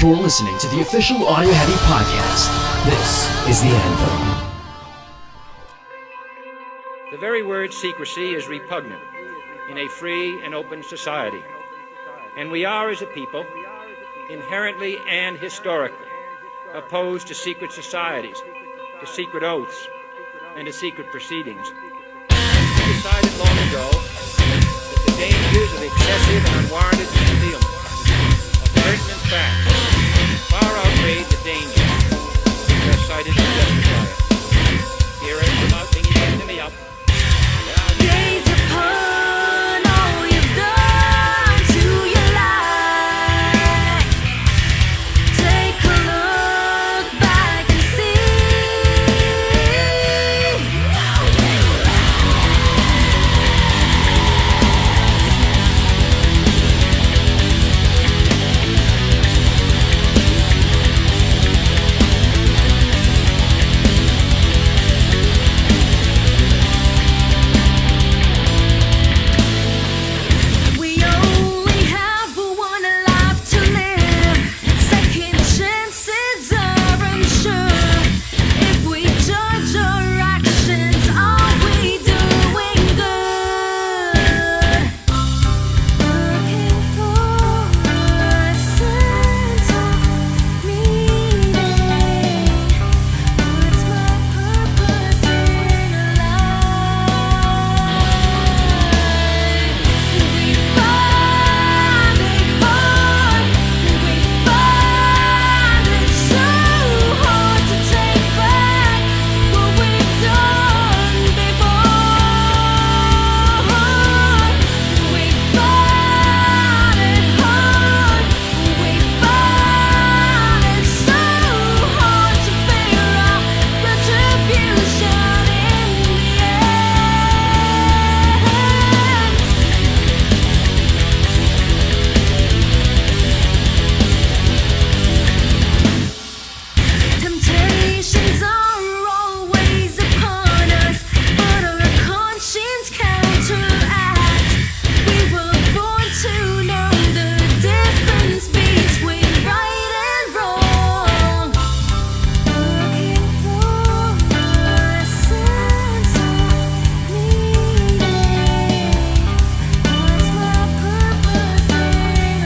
You're listening to the official Audio Heavy podcast. This is the Anvil. The very word secrecy is repugnant in a free and open society. And we are, as a people, inherently and historically opposed to secret societies, to secret oaths, and to secret proceedings. We decided long ago that the dangers of excessive and unwarranted concealment of pertinent facts far outweighed the dangers which are cited to justify it. Here is the thing you said to me up. Gaze upon all you've done to your life. Take a look back and we only have one life to live. Second chances are unsure. If we judge our actions, are we doing good? Looking for a sense of meaning. What's my purpose in life? We find it hard. We find it so hard to take back what we've done before. We find it hard. We find it so hard to figure out retribution in the end. Temptations are always upon us, but our conscience counteracts. We were born to know the difference between right and wrong. Looking for a sense of meaning. What's my purpose in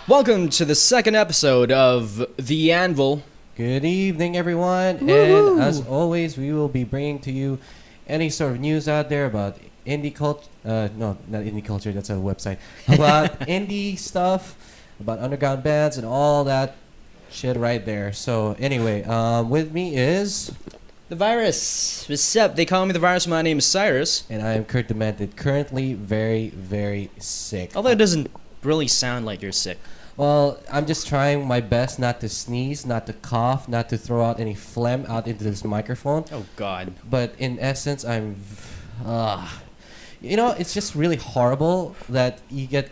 Welcome to the second episode of The Anvil. Good evening, everyone. And as always, we will be bringing to you any sort of news out there about indie culture. No, not indie culture. That's a website. About indie stuff, about underground bands, and all that shit right there. So anyway, with me is The Virus. What's up? They call me the Virus. My name is Cyrus. And I am Kurt Demented. Currently very, very sick. Although it doesn't really sound like you're sick. Well, I'm just trying my best not to sneeze, not to cough, not to throw out any phlegm out into this microphone. Oh, God. But in essence, it's just really horrible that you get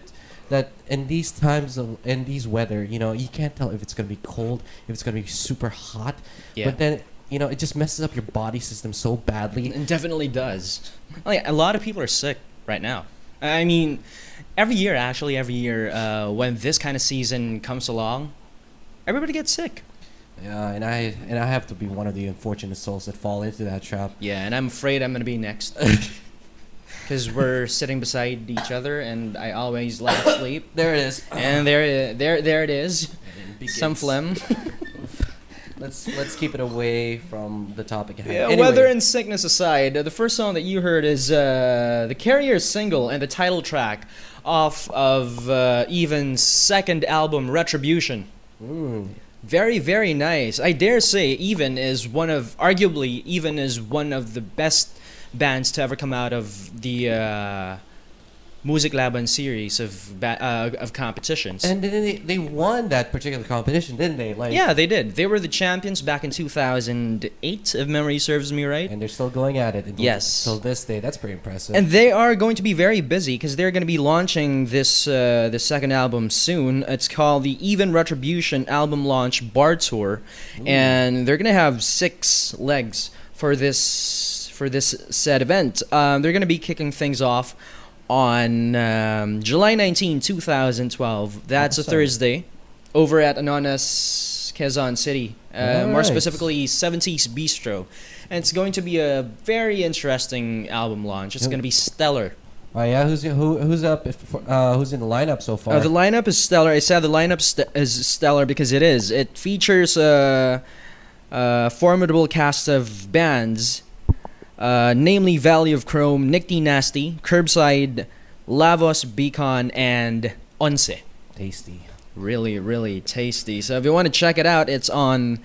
that in these times in these weather, you can't tell if it's gonna be cold, if it's gonna be super hot. Yeah. But then it just messes up your body system so badly. It definitely does. Like, a lot of people are sick right now. I mean, every year, when this kind of season comes along, everybody gets sick. Yeah, and I have to be one of the unfortunate souls that fall into that trap. Yeah, and I'm afraid I'm gonna be next. Because we're sitting beside each other, and I always lack sleep. There it is. And there it is. begins. Some phlegm. Let's keep it away from the topic at hand. Yeah, Anyway, weather and sickness aside, the first song that you heard is the Carrier single and the title track off of Even's second album, Retribution. Very, very nice. I dare say Even is arguably one of the best bands to ever come out of the Musiklaban series of competitions. And then they won that particular competition, didn't they? Yeah, they did. They were the champions back in 2008, if memory serves me right. And they're still going at it. Yes. Till this day. That's pretty impressive. And they are going to be very busy because they're going to be launching this second album soon. It's called the Even Retribution Album Launch Bar Tour, and they're going to have 6 legs for this said event. They're going to be kicking things off on July 19, 2012. That's a Thursday over at Anonas, Quezon City. More specifically, 70s Bistro. And it's going to be a very interesting album launch. It's going to be stellar. Oh yeah, who's up? Who's in the lineup so far? The lineup is stellar. I said the lineup is stellar because it is. It features a formidable cast of bands. Namely Valley of Chrome, Nick D. Nasty, Curbside, Lavos, Beacon, and Once. Tasty. Really, really tasty. So if you want to check it out, it's on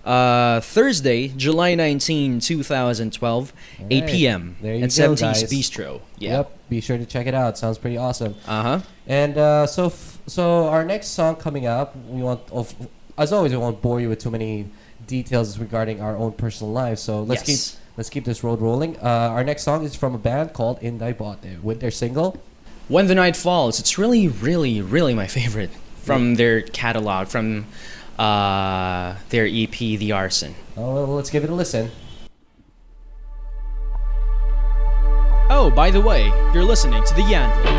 Thursday, July 19, 2012, 8 p.m. There you at go, 70s guys. Bistro. Yeah. Yep. Be sure to check it out. Sounds pretty awesome. Uh-huh. And so our next song coming up, as always, we won't bore you with too many details regarding our own personal lives. So let's keep this road rolling. Our next song is from a band called Inday Bote with their single When the Night Falls. It's really, really, really my favorite from their catalog, from their EP, The Arson. Oh, well, let's give it a listen. Oh, by the way, you're listening to The Anvil.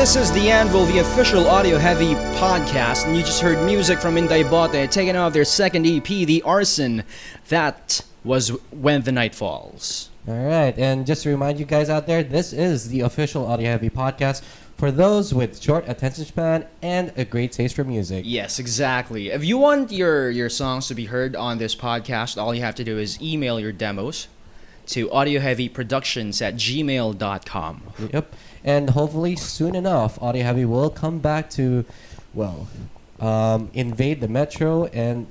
This is the Anvil, the official audio-heavy podcast, and you just heard music from Inday Bote taking off their second EP, The Arson. That was When the Night Falls. All right, and just to remind you guys out there, this is the official Audio Heavy podcast for those with short attention span and a great taste for music. Yes, exactly. If you want your songs to be heard on this podcast, all you have to do is email your demos to audioheavyproductions@gmail.com. Yep, and hopefully soon enough, Audio Heavy will come back to, invade the metro and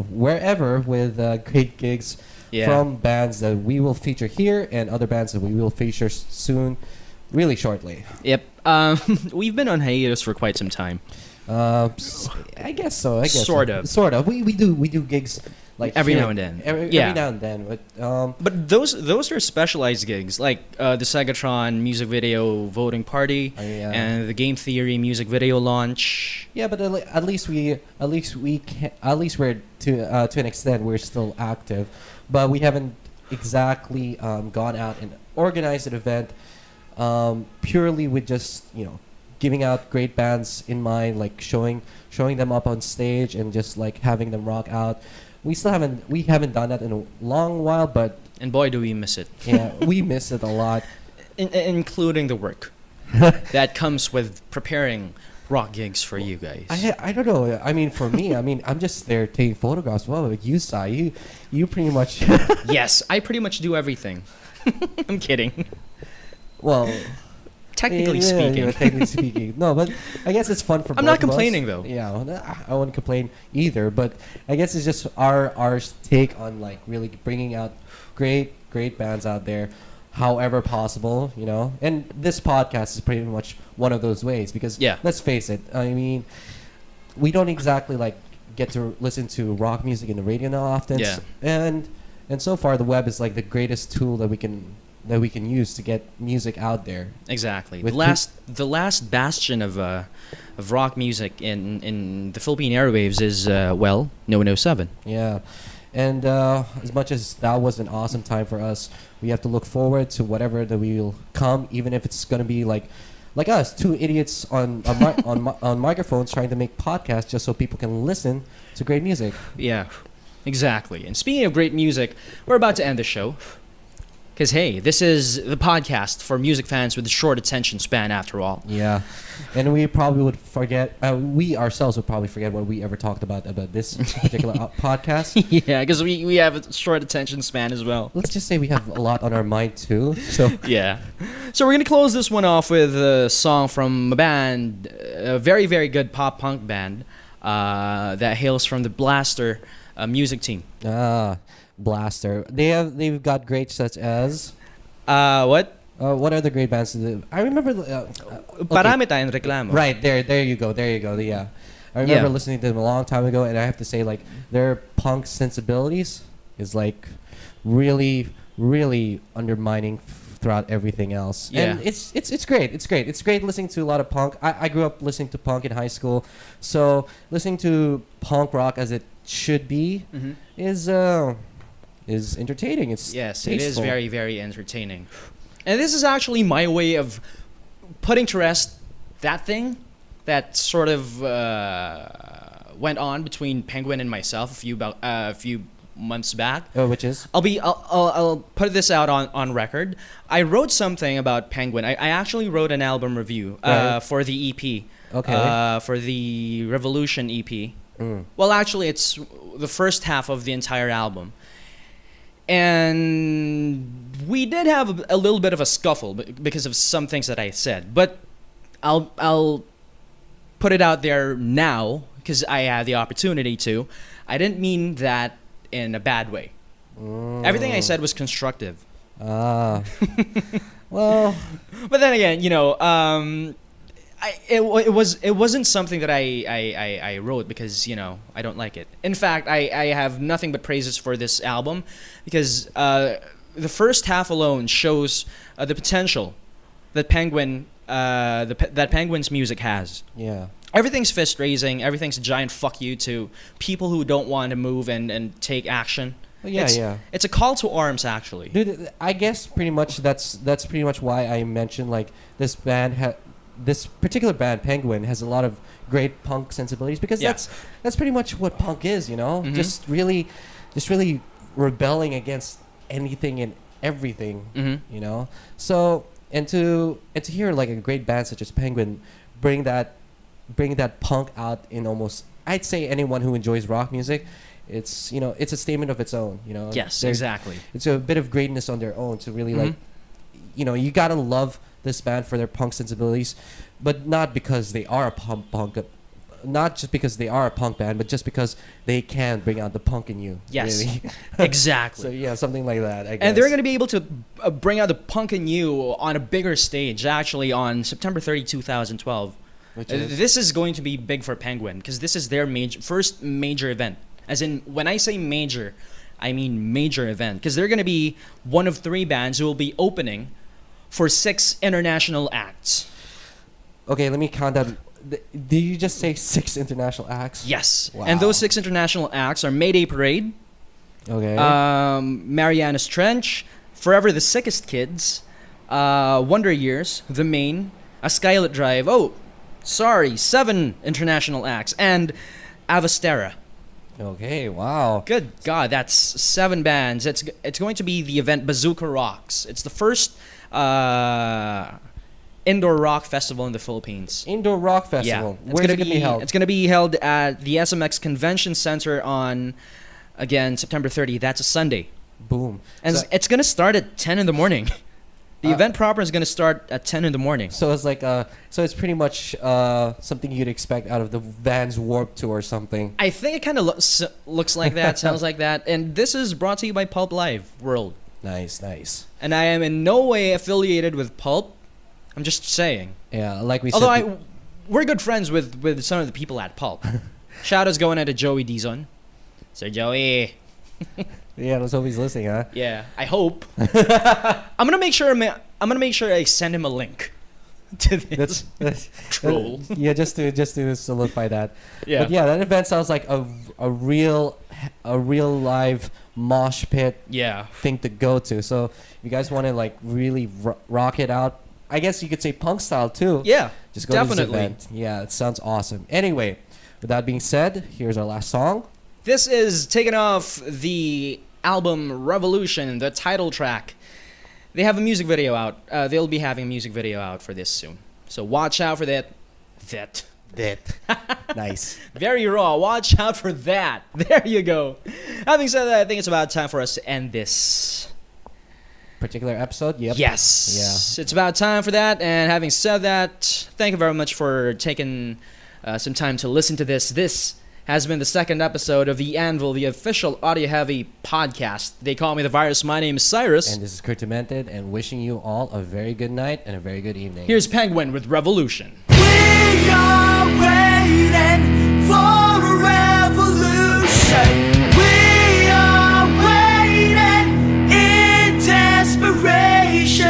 wherever with great gigs from bands that we will feature here and other bands that we will feature soon, really shortly. Yep. We've been on hiatus for quite some time. I guess so. Sort of. Sort of. We do gigs like every here, now and then. Every now and then. But those are specialized gigs, like the Segatron music video voting party and the Game Theory music video launch. Yeah, but at least we're to an extent we're still active, but we haven't exactly gone out and organized an event purely with just giving out great bands in mind, like showing them up on stage and just like having them rock out. We haven't done that in a long while, but and boy do we miss it. Yeah, we miss it a lot, including the work that comes with preparing rock gigs for you guys. I don't know. I mean, for me, I'm just there taking photographs. Well, you, Sai, you pretty much. Yes, I pretty much do everything. I'm kidding. Well, technically speaking. No, but I guess it's fun for. I'm not complaining though. Yeah, I wouldn't complain either. But I guess it's just our take on like really bringing out great bands out there, however possible, And this podcast is pretty much one of those ways because let's face it. I mean, we don't exactly like get to listen to rock music in the radio now often. Yeah. And so far the web is like the greatest tool that we can use to get music out there. Exactly. The last bastion of rock music in the Philippine airwaves is No 7. Yeah. And as much as that was an awesome time for us, we have to look forward to whatever that will come, even if it's gonna be like us, two idiots on microphones trying to make podcasts just so people can listen to great music. Yeah, exactly. And speaking of great music, we're about to end the show. Because, hey, this is the podcast for music fans with a short attention span, after all. Yeah. And we probably would forget, we ourselves would probably forget what we ever talked about this particular podcast. Yeah, because we have a short attention span as well. Let's just say we have a lot on our mind, too. So yeah. So we're going to close this one off with a song from a band, a very, very good pop-punk band that hails from the Blaster music team. Blaster. They've got greats such as what? What are the great bands? I remember. Parami tayong reklamo. Right there you go. Yeah, I remember listening to them a long time ago, and I have to say, like, their punk sensibilities is like really, really undermining throughout everything else. Yeah. And it's great. It's great listening to a lot of punk. I grew up listening to punk in high school, so listening to punk rock as it should be is entertaining. It's tasteful. It is very, very entertaining. And this is actually my way of putting to rest that thing that sort of went on between Penguin and myself a few months back. Oh, which is? I'll put this out on record. I wrote something about Penguin. I actually wrote an album review for the EP. Okay. For the Revolution EP. Well, actually, it's the first half of the entire album. And we did have a little bit of a scuffle because of some things that I said. But I'll put it out there now because I had the opportunity to. I didn't mean that in a bad way. Everything I said was constructive. Well. But then again, it wasn't something that I wrote because I don't like it. In fact, I have nothing but praises for this album because the first half alone shows the potential that Penguin's music has. Yeah. Everything's fist raising. Everything's a giant fuck you to people who don't want to move and take action. Well, yeah. It's a call to arms, actually. Dude, I guess pretty much that's pretty much why I mentioned like this band this particular band, Penguin, has a lot of great punk sensibilities because Yeah. that's pretty much what punk is, you know. Mhm. Just really rebelling against anything and everything, Mm-hmm. you know. So and to hear like a great band such as Penguin bring that punk out in almost, I'd say, anyone who enjoys rock music, it's, you know, it's a statement of its own, you know. Yes, They're- exactly. It's a bit of greatness on their own to really like, Mhm. you know, you gotta love this band for their punk sensibilities, but not because they are a not just because they are a punk band, but just because they can bring out the punk in you. Yes, really. exactly. So yeah, something like that, I guess. And they're going to be able to bring out the punk in you on a bigger stage, actually, on September 30, 2012. Which is- This is going to be big for Penguin because this is their first major event. As in, when I say major, I mean major event because they're going to be one of 3 bands who will be opening for 6 international acts. Okay, let me count that. Did you just say 6 international acts? Yes. Wow. And those 6 international acts are Mayday Parade, Okay. Mariana's Trench, Forever the Sickest Kids, Wonder Years, The Main, A Skylit Drive. Oh, sorry, 7 international acts, and Avastera. Okay. Wow. Good God, that's 7 bands. It's going to be the event Bazooka Rocks. It's the first indoor rock festival in the Philippines. Indoor rock festival. Yeah, Where's it gonna be held? It's going to be held at the SMX Convention Center on, again, September 30. That's a Sunday. Boom. And So- it's going to start at 10 in the morning. The Uh, event proper is going to start at 10 in the morning. So it's like so it's pretty much something you'd expect out of the Vans Warped Tour or something. I think it kind of looks like that, sounds like that. And this is brought to you by Pulp Live World. Nice, nice. And I am in no way affiliated with Pulp. I'm just saying. Yeah, like we Although said. we're good friends with some of the people at Pulp. Shout outs going out to Joey Dizon. Sir Joey. Yeah, that's always listening, huh? Yeah, I hope. I'm gonna make sure I send him a link to this. That's Troll. yeah, just to solidify that. Yeah. But yeah, that event sounds like a real live mosh pit Yeah. thing to go to. So if you guys want to like really rock it out, I guess you could say punk style too. Yeah. Just go definitely. to this event. Yeah, it sounds awesome. Anyway, with that being said, here's our last song. This is taken off the album Revolution, the title track. They have a music video out. They'll be having a music video out for this soon. So watch out for that. Nice. Very raw. Watch out for that. There you go. Having said that, I think it's about time for us to end this. Particular episode. Yep. Yes. It's about time for that. And having said that, thank you very much for taking some time to listen to this. This has been the 2nd episode of the Anvil, the official audio-heavy podcast. They call me the Virus. My name is Cyrus. And this is Kurt Demented, and wishing you all a very good night and a very good evening. Here's Penguin with Revolution. We are waiting for a revolution. We are waiting in desperation.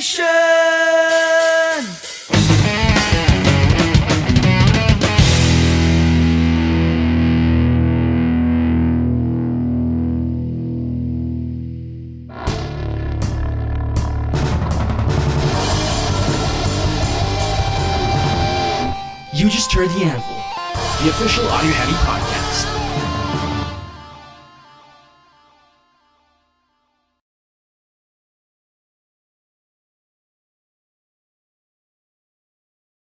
You just heard The Anvil, the official Audio Heavy podcast.